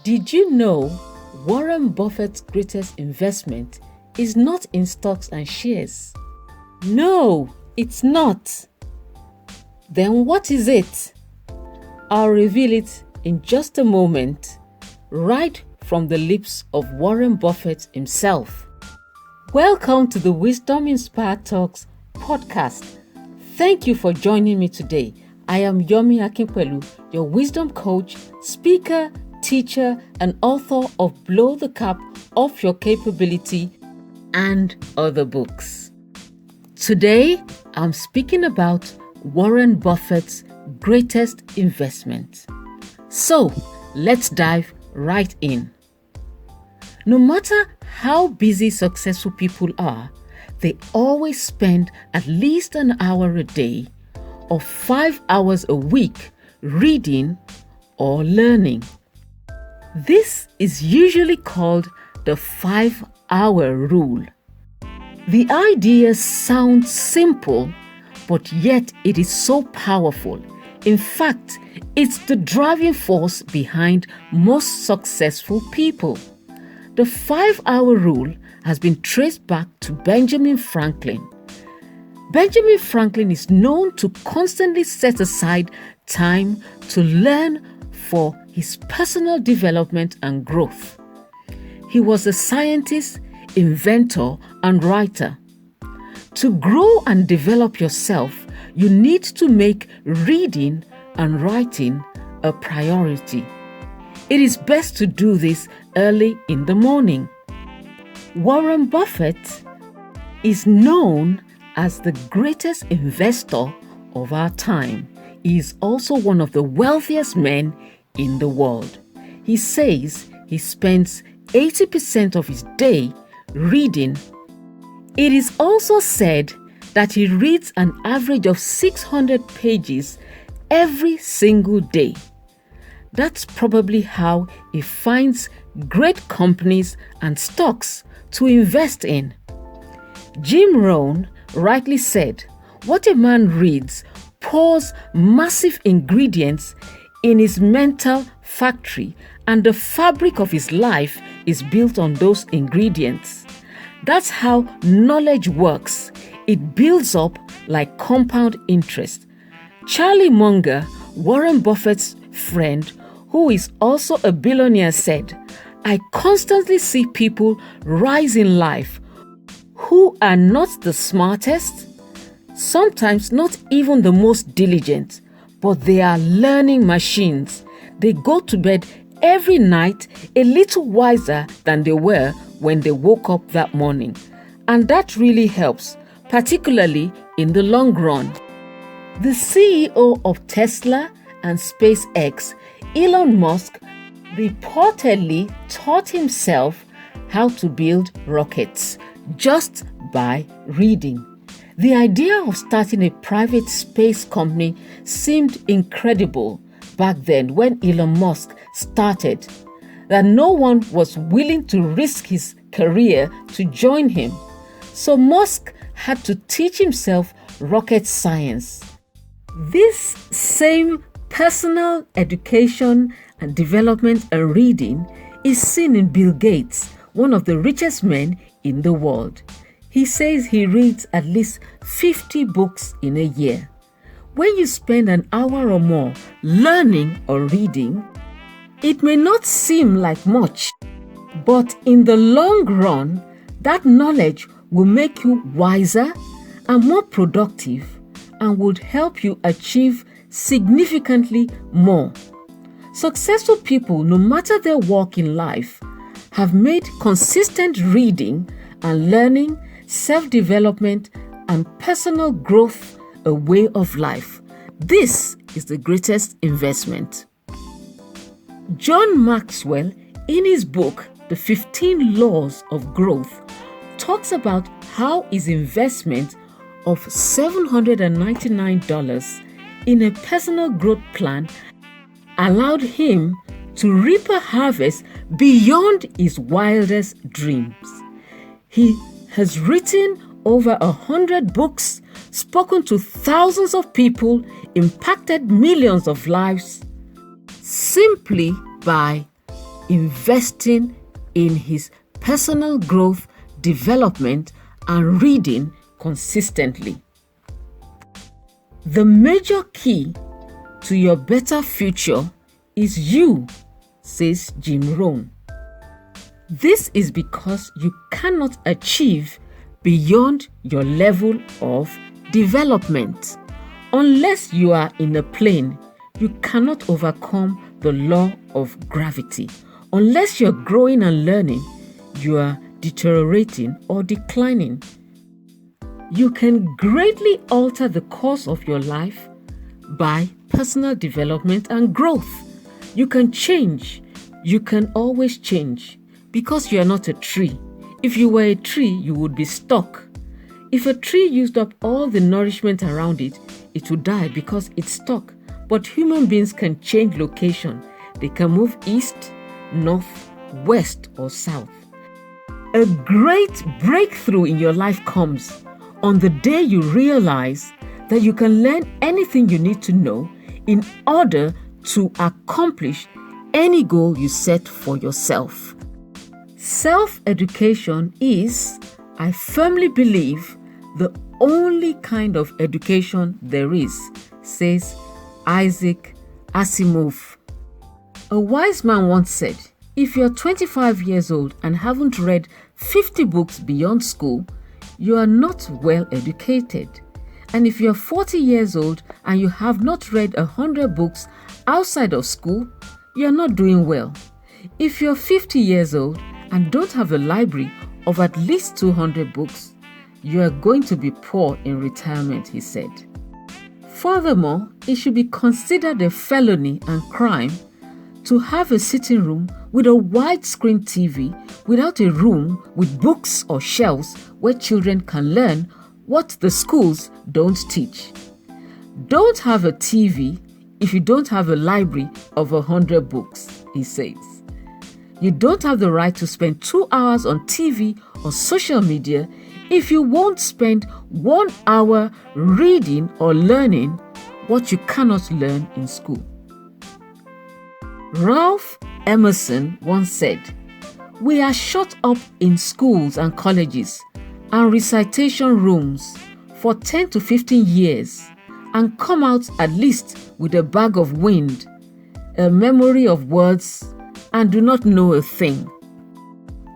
Did you know Warren Buffett's greatest investment is not in stocks and shares? No, it's not. Then what is it? I'll reveal it in just a moment, right from the lips of Warren Buffett himself. Welcome to the Wisdom Inspired Talks podcast. Thank you for joining me today. I am Yomi Akinpelu, your wisdom coach, speaker, teacher, and author of Blow the Cap Off Your Capability and other books. Today, I'm speaking about Warren Buffett's greatest investment. So, let's dive right in. No matter how busy successful people are, they always spend at least an hour a day or 5 hours a week reading or learning. This is usually called the 5-hour rule. The idea sounds simple, but yet it is so powerful. In fact, it's the driving force behind most successful people. The 5-hour rule has been traced back to Benjamin Franklin. Benjamin Franklin is known to constantly set aside time to learn for his personal development and growth. He was a scientist, inventor, and writer. To grow and develop yourself, you need to make reading and writing a priority. It is best to do this early in the morning. Warren Buffett is known as the greatest investor of our time. He is also one of the wealthiest men in the world. He says he spends 80% of his day reading. It is also said that he reads an average of 600 pages every single day. That's probably how he finds great companies and stocks to invest in. Jim Rohn rightly said, "What a man reads pours massive ingredients in his mental factory, and the fabric of his life is built on those ingredients." That's how knowledge works. It builds up like compound interest. Charlie Munger, Warren Buffett's friend, who is also a billionaire, said, "I constantly see people rise in life who are not the smartest, sometimes not even the most diligent, but they are learning machines. They go to bed every night a little wiser than they were when they woke up that morning. And that really helps, particularly in the long run." The CEO of Tesla and SpaceX, Elon Musk, reportedly taught himself how to build rockets just by reading. The idea of starting a private space company seemed incredible back then when Elon Musk started, that no one was willing to risk his career to join him. So Musk had to teach himself rocket science. This same personal education and development and reading is seen in Bill Gates, one of the richest men in the world. He says he reads at least 50 books in a year. When you spend an hour or more learning or reading, it may not seem like much, but in the long run, that knowledge will make you wiser and more productive and would help you achieve significantly more. Successful people, no matter their walk in life, have made consistent reading and learning, self-development, and personal growth a way of life. This is the greatest investment. John Maxwell, in his book, The 15 Laws of Growth, talks about how his investment of $799 in a personal growth plan allowed him to reap a harvest beyond his wildest dreams. He has written over 100 books, spoken to thousands of people, impacted millions of lives simply by investing in his personal growth, development, and reading consistently. The major key to your better future is you, says Jim Rohn. This is because you cannot achieve beyond your level of development. Unless you are in a plane, you cannot overcome the law of gravity. Unless you're growing and learning, you are deteriorating or declining. You can greatly alter the course of your life by personal development and growth. You can change. You can always change because you are not a tree. If you were a tree, you would be stuck. If a tree used up all the nourishment around it, it would die because it's stuck. But human beings can change location. They can move east, north, west, or south. A great breakthrough in your life comes on the day you realize that you can learn anything you need to know in order to accomplish any goal you set for yourself. Self-education is, I firmly believe, the only kind of education there is, says Isaac Asimov. A wise man once said, if you're 25 years old and haven't read 50 books beyond school, you are not well educated. And if you're 40 years old and you have not read 100 books outside of school, you're not doing well. If you're 50 years old and don't have a library of at least 200 books, you are going to be poor in retirement, he said. Furthermore, it should be considered a felony and crime to have a sitting room with a widescreen TV without a room with books or shelves where children can learn what the schools don't teach. Don't have a TV if you don't have a library of 100 books, he says. You don't have the right to spend 2 hours on TV or social media if you won't spend 1 hour reading or learning what you cannot learn in school. Ralph Emerson once said, "We are shut up in schools and colleges and recitation rooms for 10 to 15 years and come out at least with a bag of wind, a memory of words, and do not know a thing."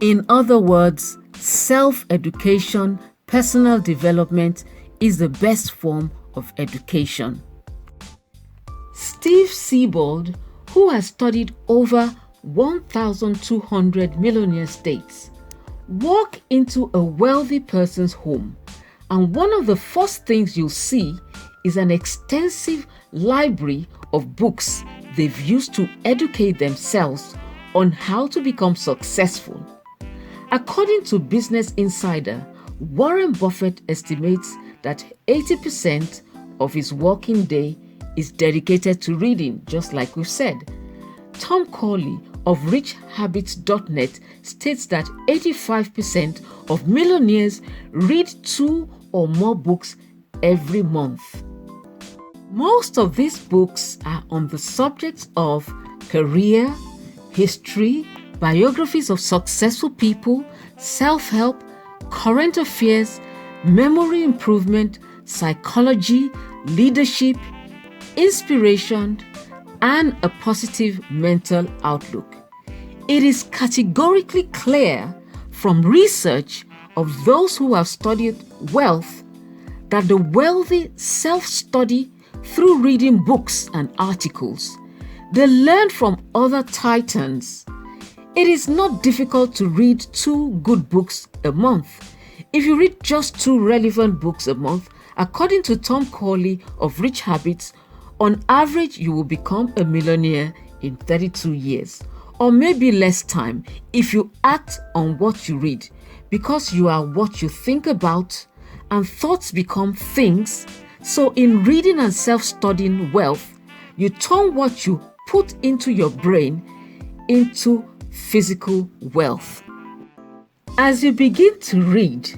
In other words, self-education, personal development is the best form of education. Steve Siebold, who has studied over 1,200 millionaire states, walk into a wealthy person's home, and one of the first things you'll see is an extensive library of books they've used to educate themselves on how to become successful. According to Business Insider, Warren Buffett estimates that 80% of his working day is dedicated to reading, just like we've said. Tom Corley of richhabits.net states that 85% of millionaires read 2 or more books every month. Most of these books are on the subjects of career, history, biographies of successful people, self-help, current affairs, memory improvement, psychology, leadership, inspiration, and a positive mental outlook. It is categorically clear from research of those who have studied wealth that the wealthy self-study through reading books and articles. They learn from other titans. It is not difficult to read 2 good books a month. If you read just 2 relevant books a month, according to Tom Corley of Rich Habits, on average you will become a millionaire in 32 years, or maybe less time if you act on what you read, because you are what you think about, and thoughts become things. So in reading and self-studying wealth, you turn what you put into your brain into physical wealth. As you begin to read,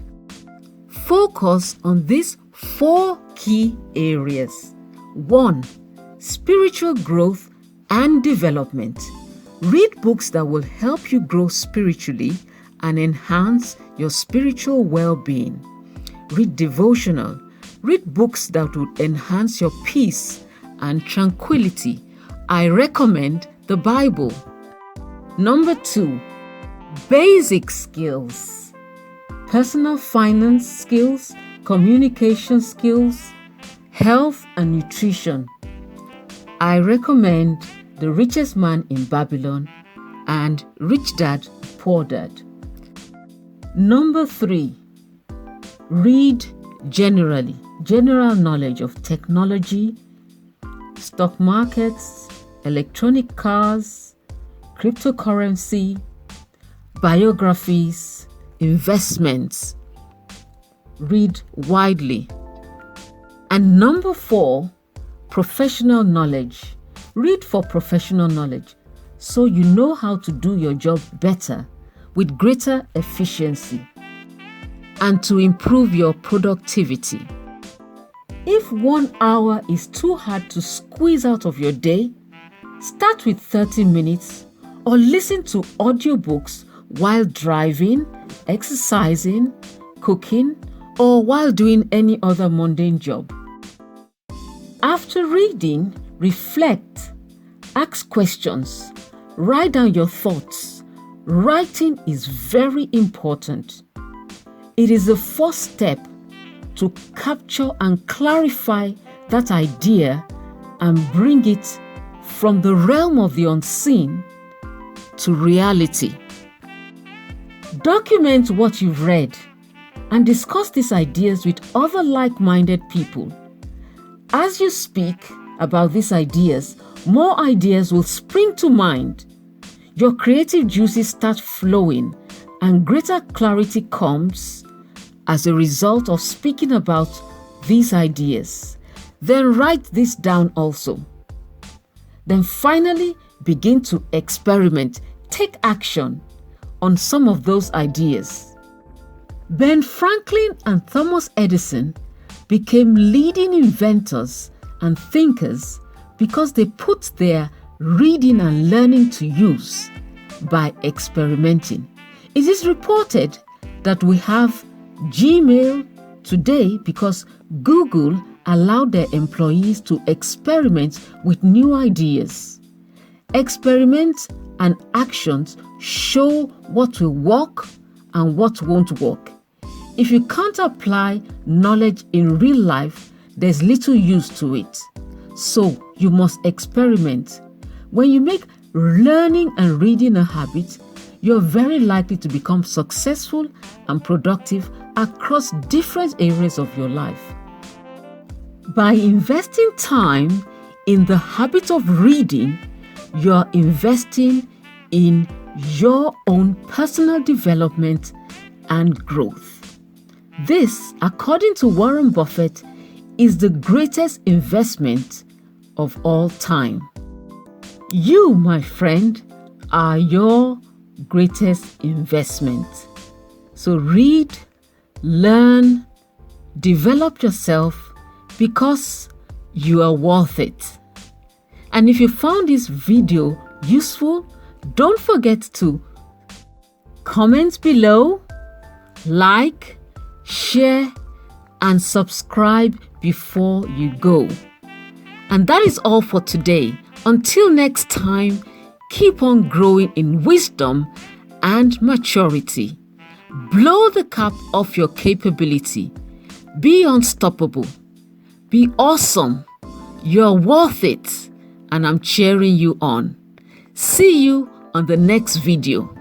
focus on these 4 key areas. 1. Spiritual growth and development. Read books that will help you grow spiritually and enhance your spiritual well-being. Read devotional. Read books that will enhance your peace and tranquility. I recommend the Bible. Number 2, basic skills. Personal finance skills, communication skills, health and nutrition. I recommend The Richest Man in Babylon and Rich Dad, Poor Dad. Number 3, read generally. General knowledge of technology, stock markets, electronic cars, cryptocurrency, biographies, investments. Read widely. And number 4, professional knowledge. Read for professional knowledge so you know how to do your job better with greater efficiency and to improve your productivity. If 1 hour is too hard to squeeze out of your day, start with 30 minutes or listen to audiobooks while driving, exercising, cooking, or while doing any other mundane job. After reading, reflect, ask questions, write down your thoughts. Writing is very important. It is the first step to capture and clarify that idea and bring it from the realm of the unseen to reality. Document what you've read and discuss these ideas with other like-minded people. As you speak about these ideas, more ideas will spring to mind. Your creative juices start flowing and greater clarity comes as a result of speaking about these ideas. Then write this down also. Then finally begin to experiment, take action on some of those ideas. Ben Franklin and Thomas Edison became leading inventors and thinkers because they put their reading and learning to use by experimenting. It is reported that we have Gmail today because Google allowed their employees to experiment with new ideas. Experiments and actions show what will work and what won't work. If you can't apply knowledge in real life, there's little use to it. So you must experiment. When you make learning and reading a habit, you're very likely to become successful and productive across different areas of your life. By investing time in the habit of reading, you're investing in your own personal development and growth. This, according to Warren Buffett, is the greatest investment of all time. You, my friend, are your greatest investment. So read, learn, develop yourself because you are worth it. And if you found this video useful, don't forget to comment below, like, share, and subscribe before you go. And that is all for today. Until next time, keep on growing in wisdom and maturity. Blow the cap off your capability. Be unstoppable. Be awesome. You're worth it. And I'm cheering you on. See you on the next video.